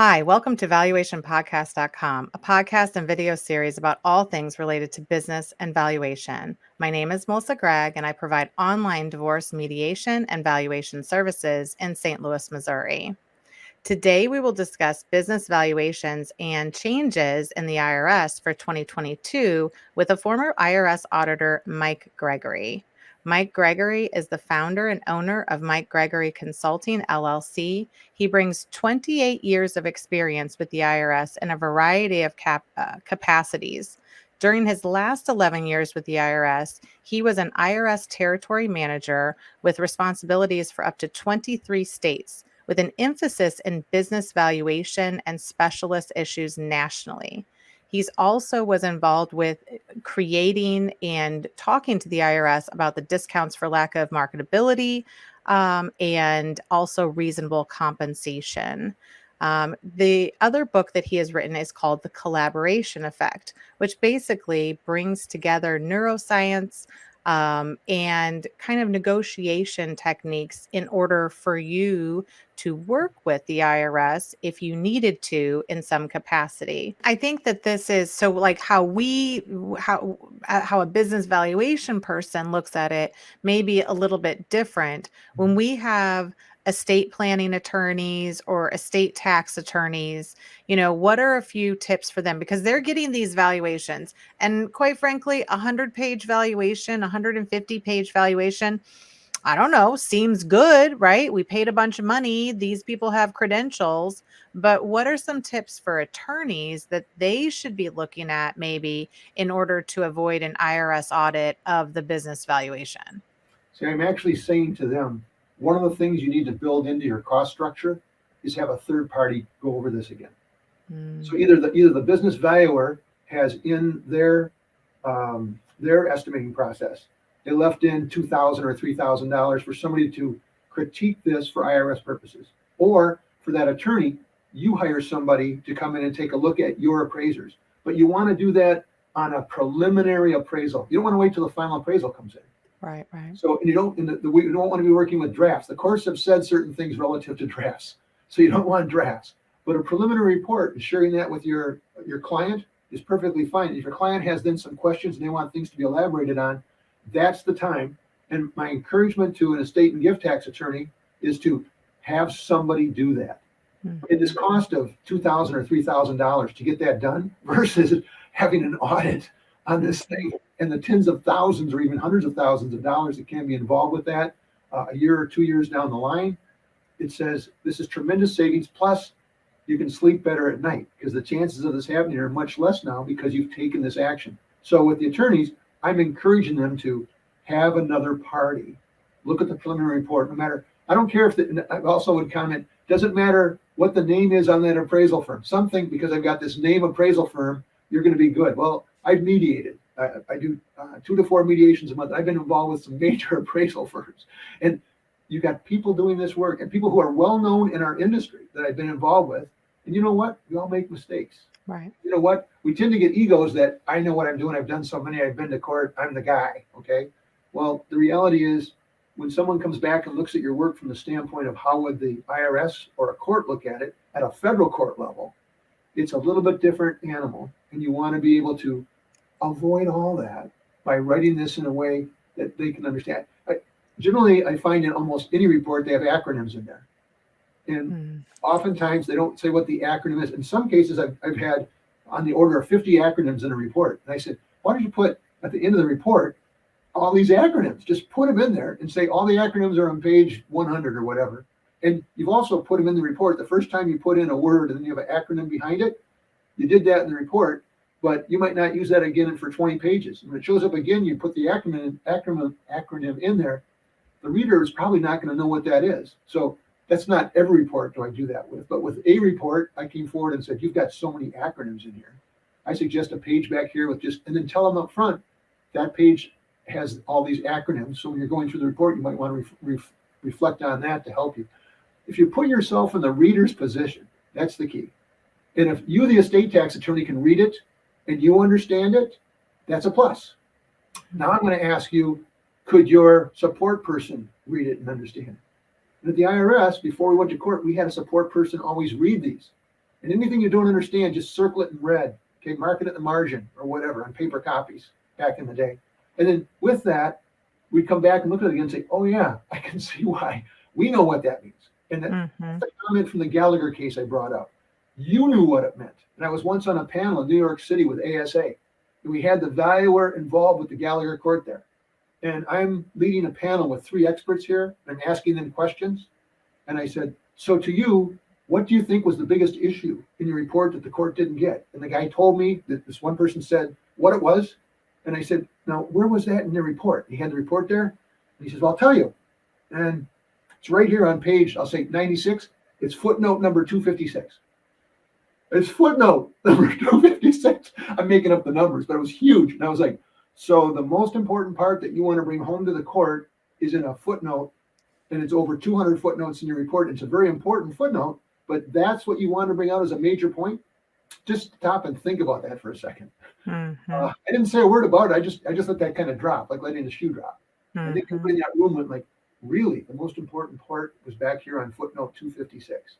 Hi, welcome to valuationpodcast.com, a podcast and video series about all things related to business and valuation. My name is Melissa Gragg, and I provide online divorce mediation and valuation services in St. Louis, Missouri. Today, we will discuss business valuations and changes in the IRS for 2022 with a former IRS auditor, Mike Gregory. Mike Gregory is the founder and owner of Mike Gregory Consulting, LLC. He brings 28 years of experience with the IRS in a variety of capacities. During his last 11 years with the IRS, he was an IRS territory manager with responsibilities for up to 23 states, with an emphasis in business valuation and specialist issues nationally. He's also was involved with creating and talking to the IRS about the discounts for lack of marketability and also reasonable compensation. The other book that he has written is called The Collaboration Effect, which basically brings together neuroscience and kind of negotiation techniques in order for you to work with the IRS if you needed to in some capacity. I think that this is so like how a business valuation person looks at it may be a little bit different when we have estate planning attorneys or estate tax attorneys. What are a few tips for them? Because they're getting these valuations. And quite frankly, 100-page valuation, 150-page valuation, I don't know, seems good, right? We paid a bunch of money. These people have credentials. But what are some tips for attorneys that they should be looking at maybe in order to avoid an IRS audit of the business valuation? So I'm actually saying to them, one of the things you need to build into your cost structure is have a third party go over this again. So either the business valuer has in their estimating process, they left in $2,000 or $3,000 for somebody to critique this for IRS purposes, or for that attorney, you hire somebody to come in and take a look at your appraisers. But you want to do that on a preliminary appraisal. You don't want to wait till the final appraisal comes in. Right. So you don't want to be working with drafts. The courts have said certain things relative to drafts, so you don't want drafts. But a preliminary report and sharing that with your client is perfectly fine. If your client has then some questions and they want things to be elaborated on, that's the time. And my encouragement to an estate and gift tax attorney is to have somebody do that. It is cost of $2,000 or $3,000 to get that done versus having an audit on this thing and the tens of thousands or even hundreds of thousands of dollars that can be involved with that a year or 2 years down the line. It says this is tremendous savings. Plus, you can sleep better at night because the chances of this happening are much less now because you've taken this action. So with the attorneys, I'm encouraging them to have another party. Look at the preliminary report. No matter, I don't care if I also would comment, doesn't matter what the name is on that appraisal firm. Something, because I've got this name appraisal firm, you're going to be good. Well, I've mediated. I do 2 to 4 mediations a month. I've been involved with some major appraisal firms. And you've got people doing this work and people who are well known in our industry that I've been involved with. And you know what? We all make mistakes. Right. You know what? We tend to get egos that I know what I'm doing. I've done so many. I've been to court. I'm the guy. Okay. Well, the reality is when someone comes back and looks at your work from the standpoint of how would the IRS or a court look at it at a federal court level, it's a little bit different animal. And you want to be able to avoid all that by writing this in a way that they can understand. Generally, I find in almost any report, they have acronyms in there. And oftentimes they don't say what the acronym is. In some cases, I've had on the order of 50 acronyms in a report. And I said, why don't you put at the end of the report all these acronyms? Just put them in there and say all the acronyms are on page 100 or whatever. And you've also put them in the report. The first time you put in a word and then you have an acronym behind it, you did that in the report, but you might not use that again for 20 pages. And when it shows up again, you put the acronym in there. The reader is probably not going to know what that is. So that's not every report do I do that with, but with a report, I came forward and said, you've got so many acronyms in here. I suggest a page back here with just, and then tell them up front, that page has all these acronyms. So when you're going through the report, you might want to reflect on that to help you. If you put yourself in the reader's position, that's the key. And if you, the estate tax attorney, can read it and you understand it, that's a plus. Now I'm going to ask you, could your support person read it and understand it? And at the IRS, before we went to court, we had a support person always read these. And anything you don't understand, just circle it in red. Okay, mark it at the margin or whatever on paper copies back in the day. And then with that, we'd come back and look at it again and say, oh yeah, I can see why. We know what that means. And that's the comment from the Gallagher case I brought up. You knew what it meant. And I was once on a panel in New York City with ASA. And we had the valuer involved with the Gallagher court there. And I'm leading a panel with 3 experts here. I'm asking them questions. And I said, so to you, what do you think was the biggest issue in your report that the court didn't get? And the guy told me that this one person said what it was. And I said, now, where was that in the report? He had the report there. And he says, well, I'll tell you. And it's right here on page, I'll say 96. It's footnote number 256. It's footnote number 256. I'm making up the numbers, but it was huge. And I was like, so the most important part that you want to bring home to the court is in a footnote, and it's over 200 footnotes in your report. It's a very important footnote, but that's what you want to bring out as a major point. Just stop and think about that for a second. I didn't say a word about it. I just let that kind of drop, like letting the shoe drop. I think everybody in that room went like, really? The most important part was back here on footnote 256.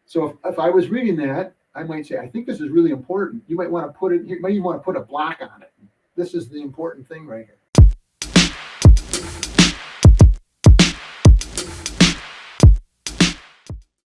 So if I was reading that, I might say, I think this is really important. You might want to put it here. You might even want to put a block on it. This is the important thing right here.